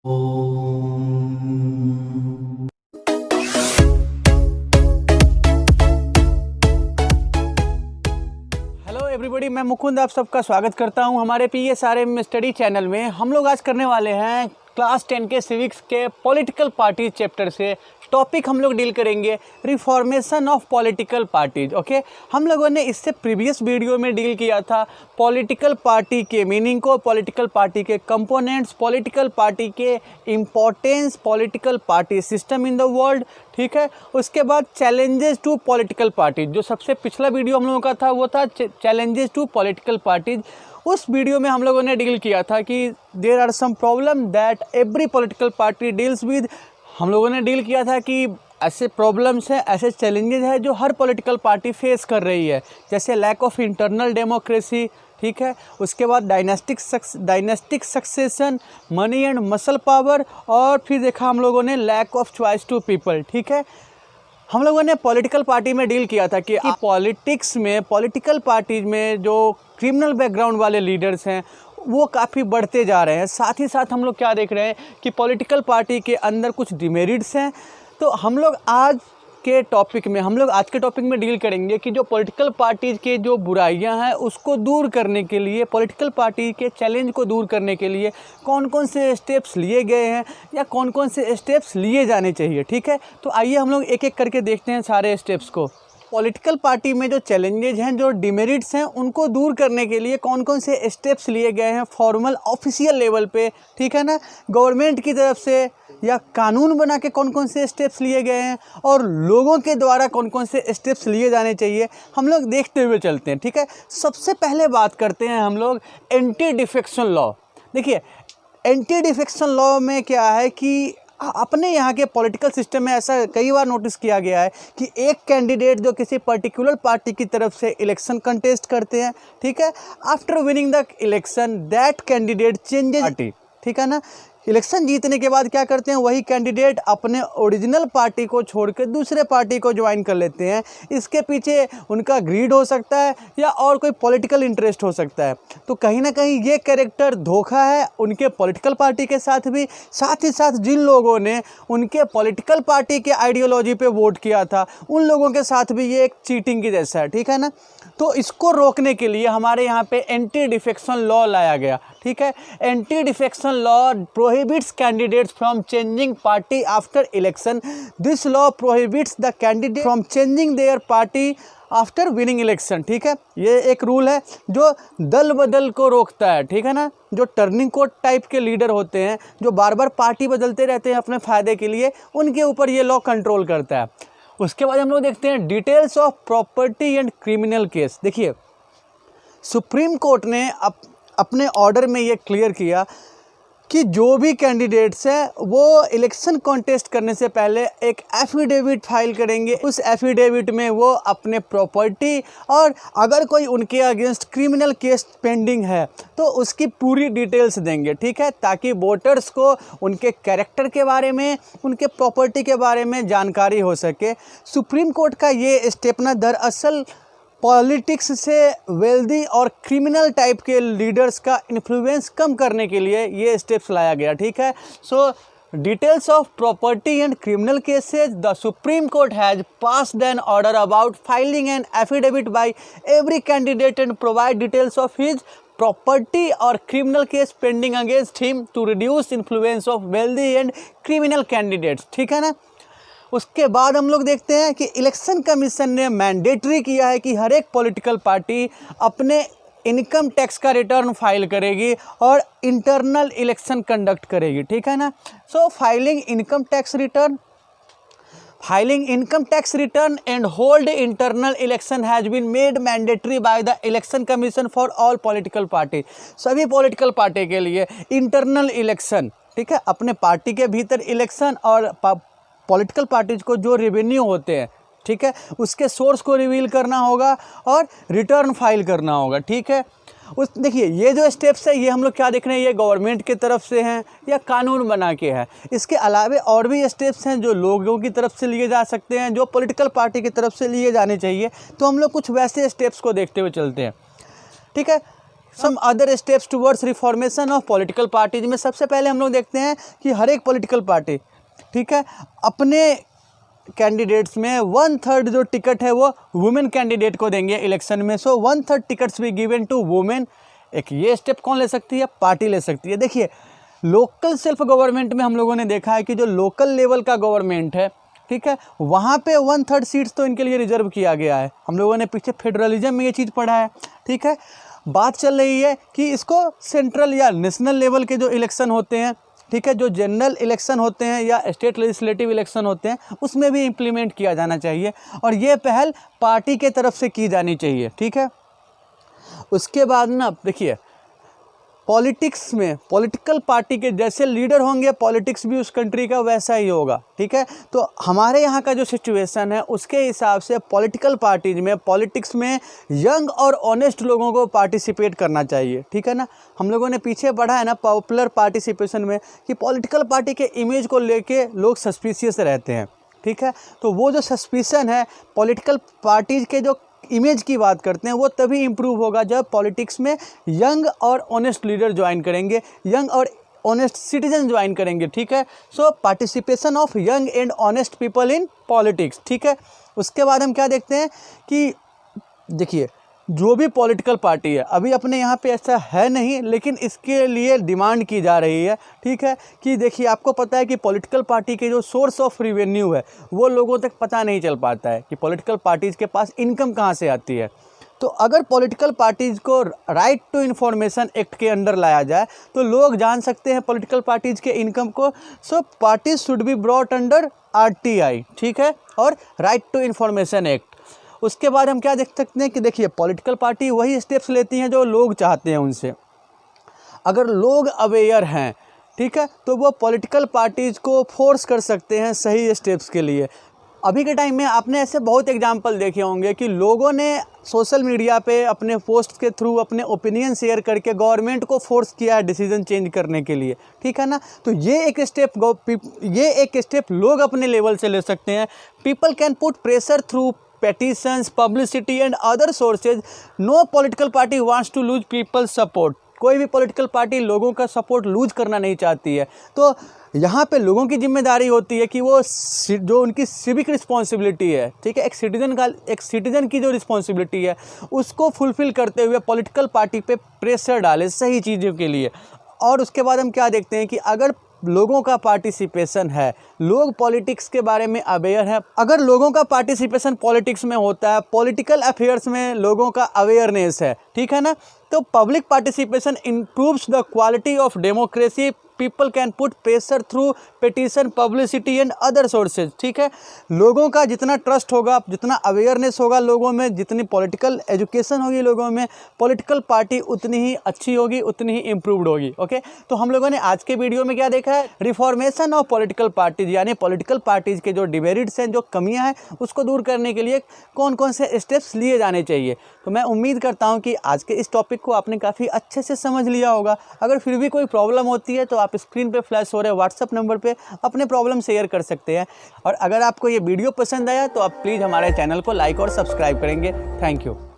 Hello everybody, मैं मुकुंद आप सबका स्वागत करता हूं हमारे PSRM स्टडी चैनल में। हम लोग आज करने वाले हैं क्लास 10 के सिविक्स के पॉलिटिकल पार्टी चैप्टर से। टॉपिक हम लोग डील करेंगे reformation of political parties. Okay, हम लोगों ने इससे प्रीवियस वीडियो में डील किया था पॉलिटिकल पार्टी के मीनिंग को, पॉलिटिकल पार्टी के कंपोनेंट्स, पॉलिटिकल पार्टी के importance, political party system in the world. ठीक है, उसके बाद चैलेंजेस टू पॉलिटिकल पार्टीज, जो सबसे पिछला वीडियो हम लोगों का था वो था चैलेंजेस टू पॉलिटिकल पार्टीज। उस वीडियो में हम लोगों ने डील किया था कि there are some problem that every political party deals with. हम लोगों ने डील किया था कि ऐसे प्रॉब्लम्स हैं, ऐसे चैलेंजेस हैं जो हर पॉलिटिकल पार्टी फेस कर रही है, जैसे लैक ऑफ इंटरनल डेमोक्रेसी। ठीक है, उसके बाद dynastic succession, money and muscle power, और फिर देखा हम लोगों ने lack of choice to people. ठीक है, हम लोगों ने पॉलिटिकल पार्टी में डील किया था कि पॉलिटिक्स में, पॉलिटिकल पार्टीज में जो क्रिमिनल बैकग्राउंड वाले लीडर्स हैं वो काफ़ी बढ़ते जा रहे हैं। साथ ही साथ हम लोग क्या देख रहे हैं कि पॉलिटिकल पार्टी के अंदर कुछ डिमेरिट्स हैं। तो हम लोग आज के टॉपिक में डील करेंगे कि जो पॉलिटिकल पार्टीज के जो बुराइयां हैं उसको दूर करने के लिए, पॉलिटिकल पार्टी के चैलेंज को दूर करने के लिए कौन कौन से स्टेप्स लिए गए हैं या कौन कौन से स्टेप्स लिए जाने चाहिए। ठीक है, तो आइए हम लोग एक एक करके देखते हैं सारे स्टेप्स को। पॉलिटिकल पार्टी में जो चैलेंजेज हैं, जो डिमेरिट्स हैं, उनको दूर करने के लिए कौन कौन से स्टेप्स लिए गए हैं फॉर्मल ऑफिशियल लेवल पे। ठीक है ना, गवर्नमेंट की तरफ से या कानून बना के कौन कौन से स्टेप्स लिए गए हैं और लोगों के द्वारा कौन कौन से स्टेप्स लिए जाने चाहिए, हम लोग देखते हुए चलते हैं। ठीक है, सबसे पहले बात करते हैं हम लोग एंटी डिफेक्शन लॉ। देखिए, एंटी डिफेक्शन लॉ में क्या है कि अपने यहाँ के पॉलिटिकल सिस्टम में ऐसा कई बार नोटिस किया गया है कि एक कैंडिडेट जो किसी पर्टिकुलर पार्टी की तरफ से इलेक्शन कंटेस्ट करते हैं, ठीक है, after winning the election that candidate changes party. ठीक है ना, इलेक्शन जीतने के बाद क्या करते हैं, वही कैंडिडेट अपने ओरिजिनल पार्टी को छोड़कर दूसरे पार्टी को ज्वाइन कर लेते हैं। इसके पीछे उनका ग्रीड हो सकता है या और कोई पॉलिटिकल इंटरेस्ट हो सकता है। तो कहीं ना कहीं ये कैरेक्टर धोखा है उनके पॉलिटिकल पार्टी के साथ भी, साथ ही साथ जिन लोगों ने उनके पॉलिटिकल पार्टी के आइडियोलॉजी पे वोट किया था उन लोगों के साथ भी ये एक चीटिंग की जैसा है। ठीक है ना, तो इसको रोकने के लिए हमारे यहाँ पे एंटी डिफेक्शन लॉ लाया गया। ठीक है, anti defection law prohibits candidates from changing party after election. This law prohibits the candidate from changing their party after winning election. ठीक है, ये एक रूल है जो दल बदल को रोकता है। ठीक है ना, जो टर्निंग कोट टाइप के लीडर होते हैं जो बार बार पार्टी बदलते रहते हैं अपने फ़ायदे के लिए, उनके ऊपर ये लॉ कंट्रोल करता है। उसके बाद हम लोग देखते हैं details of property and criminal case. देखिए, सुप्रीम कोर्ट ने अपने ऑर्डर में ये क्लियर किया कि जो भी कैंडिडेट्स हैं वो इलेक्शन कॉन्टेस्ट करने से पहले एक एफिडेविट फाइल करेंगे। उस एफिडेविट में वो अपने प्रॉपर्टी और अगर कोई उनके अगेंस्ट क्रिमिनल केस पेंडिंग है तो उसकी पूरी डिटेल्स देंगे। ठीक है, ताकि वोटर्स को उनके कैरेक्टर के बारे में, उनके प्रॉपर्टी के बारे में जानकारी हो सके। सुप्रीम कोर्ट का ये स्टेप ना दरअसल पॉलिटिक्स से वेल्दी और क्रिमिनल टाइप के लीडर्स का इन्फ्लुएंस कम करने के लिए ये स्टेप्स लाया गया। ठीक है, so details of property and criminal cases, the Supreme Court has passed an order about filing an affidavit by every candidate and provide details of his property और criminal case pending against him to reduce influence of wealthy and criminal candidates. ठीक है ना, उसके बाद हम लोग देखते हैं कि इलेक्शन कमीशन ने मैंडेटरी किया है कि हर एक पॉलिटिकल पार्टी अपने इनकम टैक्स का रिटर्न फाइल करेगी और इंटरनल इलेक्शन कंडक्ट करेगी। ठीक है ना, so filing income tax return and hold internal election has been made mandatory by the Election Commission for all political party. सभी पॉलिटिकल पार्टी के लिए इंटरनल इलेक्शन, ठीक है, अपने पार्टी के भीतर इलेक्शन और पॉलिटिकल पार्टीज को जो रेवेन्यू होते हैं, ठीक है, उसके सोर्स को रिवील करना होगा और रिटर्न फाइल करना होगा। ठीक है, देखिए ये जो स्टेप्स है ये हम लोग क्या देख रहे हैं, ये गवर्नमेंट की तरफ से हैं या कानून बना के है। इसके अलावा और भी स्टेप्स हैं जो लोगों की तरफ से लिए जा सकते हैं, जो पॉलिटिकल पार्टी की तरफ से लिए जाने चाहिए। तो हम लोग कुछ वैसे स्टेप्स को देखते हुए चलते हैं। ठीक है, some other steps towards reformation of political parties में सबसे पहले हम लोग देखते हैं कि हर एक पॉलिटिकल पार्टी, ठीक है, अपने कैंडिडेट्स में 1/3 जो टिकट है वो वुमेन कैंडिडेट को देंगे इलेक्शन में। So 1/3 tickets be given to women. एक ये स्टेप कौन ले सकती है? पार्टी ले सकती है। देखिए लोकल सेल्फ गवर्नमेंट में हम लोगों ने देखा है कि जो लोकल लेवल का गवर्नमेंट है, ठीक है, वहाँ पे 1/3 सीट्स तो इनके लिए रिजर्व किया गया है। हम लोगों ने पीछे फेडरलिज्म में ये चीज़ पढ़ा है, ठीक है। बात चल रही है कि इसको सेंट्रल या नेशनल लेवल के जो इलेक्शन होते हैं, ठीक है, जो जनरल इलेक्शन होते हैं या स्टेट लेजिस्लेटिव इलेक्शन होते हैं, उसमें भी इम्प्लीमेंट किया जाना चाहिए और ये पहल पार्टी के तरफ से की जानी चाहिए, ठीक है। उसके बाद ना देखिए पॉलिटिक्स में पॉलिटिकल पार्टी के जैसे लीडर होंगे, पॉलिटिक्स भी उस कंट्री का वैसा ही होगा, ठीक है। तो हमारे यहाँ का जो सिचुएशन है उसके हिसाब से पॉलिटिकल पार्टीज में, पॉलिटिक्स में यंग और ऑनेस्ट लोगों को पार्टिसिपेट करना चाहिए, ठीक है ना। हम लोगों ने पीछे पढ़ा है ना पॉपुलर पार्टिसिपेशन में कि पॉलिटिकल पार्टी के इमेज को लेके लोग सस्पिशियस रहते हैं, ठीक है। तो वो जो सस्पिशन है पॉलिटिकल पार्टीज के जो इमेज की बात करते हैं वो तभी इम्प्रूव होगा जब पॉलिटिक्स में यंग और ऑनेस्ट लीडर ज्वाइन करेंगे, यंग और ऑनेस्ट सिटीजन ज्वाइन करेंगे, ठीक है। So participation of young and honest people in politics, ठीक है। उसके बाद हम क्या देखते हैं कि देखिए जो भी पॉलिटिकल पार्टी है, अभी अपने यहाँ पे ऐसा है नहीं लेकिन इसके लिए डिमांड की जा रही है, ठीक है, कि देखिए आपको पता है कि पॉलिटिकल पार्टी के जो सोर्स ऑफ रिवेन्यू है वो लोगों तक पता नहीं चल पाता है कि पॉलिटिकल पार्टीज़ के पास इनकम कहाँ से आती है। तो अगर पॉलिटिकल पार्टीज़ को राइट टू इन्फॉर्मेशन एक्ट के अंडर लाया जाए तो लोग जान सकते हैं पॉलिटिकल पार्टीज़ के इनकम को। So parties should be brought under RTI, ठीक है, और राइट टू इन्फॉर्मेशन एक्ट। उसके बाद हम क्या देख सकते हैं कि देखिए पॉलिटिकल पार्टी वही स्टेप्स लेती हैं जो लोग चाहते हैं उनसे। अगर लोग अवेयर हैं, ठीक है, तो वो पॉलिटिकल पार्टीज़ को फोर्स कर सकते हैं सही स्टेप्स के लिए। अभी के टाइम में आपने ऐसे बहुत एग्जांपल देखे होंगे कि लोगों ने सोशल मीडिया पे अपने पोस्ट के थ्रू अपने ओपिनियन शेयर करके गवर्नमेंट को फोर्स किया है डिसीजन चेंज करने के लिए, ठीक है ना। तो ये एक स्टेप लोग अपने लेवल से ले सकते हैं। People can put pressure through petitions, publicity and other sources. No political party wants to lose people's support. कोई भी पॉलिटिकल पार्टी लोगों का सपोर्ट लूज करना नहीं चाहती है। तो यहाँ पे लोगों की जिम्मेदारी होती है कि वो जो उनकी सिविक रिस्पॉन्सिबिलिटी है, ठीक है, एक सिटीजन की जो रिस्पॉन्सिबिलिटी है उसको फुलफिल करते हुए पॉलिटिकल पार्टी पे प्रेशर डाले सही चीज़ों के लिए। और उसके बाद हम क्या देखते हैं कि अगर लोगों का पार्टिसिपेशन है, लोग पॉलिटिक्स के बारे में अवेयर हैं, अगर लोगों का पार्टिसिपेशन पॉलिटिक्स में होता है, पॉलिटिकल अफेयर्स में लोगों का अवेयरनेस है, ठीक है ना, तो public participation improves the quality of democracy. People can put pressure through petition, publicity and other sources, ठीक है। लोगों का जितना ट्रस्ट होगा, जितना अवेयरनेस होगा लोगों में, जितनी पॉलिटिकल एजुकेशन होगी लोगों में, पॉलिटिकल पार्टी उतनी ही अच्छी होगी, उतनी ही इम्प्रूव्ड होगी। ओके, तो हम लोगों ने आज के वीडियो में क्या देखा है? रिफॉर्मेशन ऑफ पॉलिटिकल पार्टीज, यानी पॉलिटिकल पार्टीज के जो डिमेरिट्स हैं, जो कमियां हैं, उसको दूर करने के लिए कौन कौन से स्टेप्स लिए जाने चाहिए। तो मैं उम्मीद करता हूँ कि आज के इस टॉपिक को आपने काफ़ी अच्छे से समझ लिया होगा। अगर फिर भी कोई प्रॉब्लम होती है तो आप स्क्रीन पे फ्लैश हो रहे व्हाट्सएप नंबर पे अपने प्रॉब्लम शेयर कर सकते हैं। और अगर आपको ये वीडियो पसंद आया तो आप प्लीज़ हमारे चैनल को लाइक और सब्सक्राइब करेंगे। Thank you.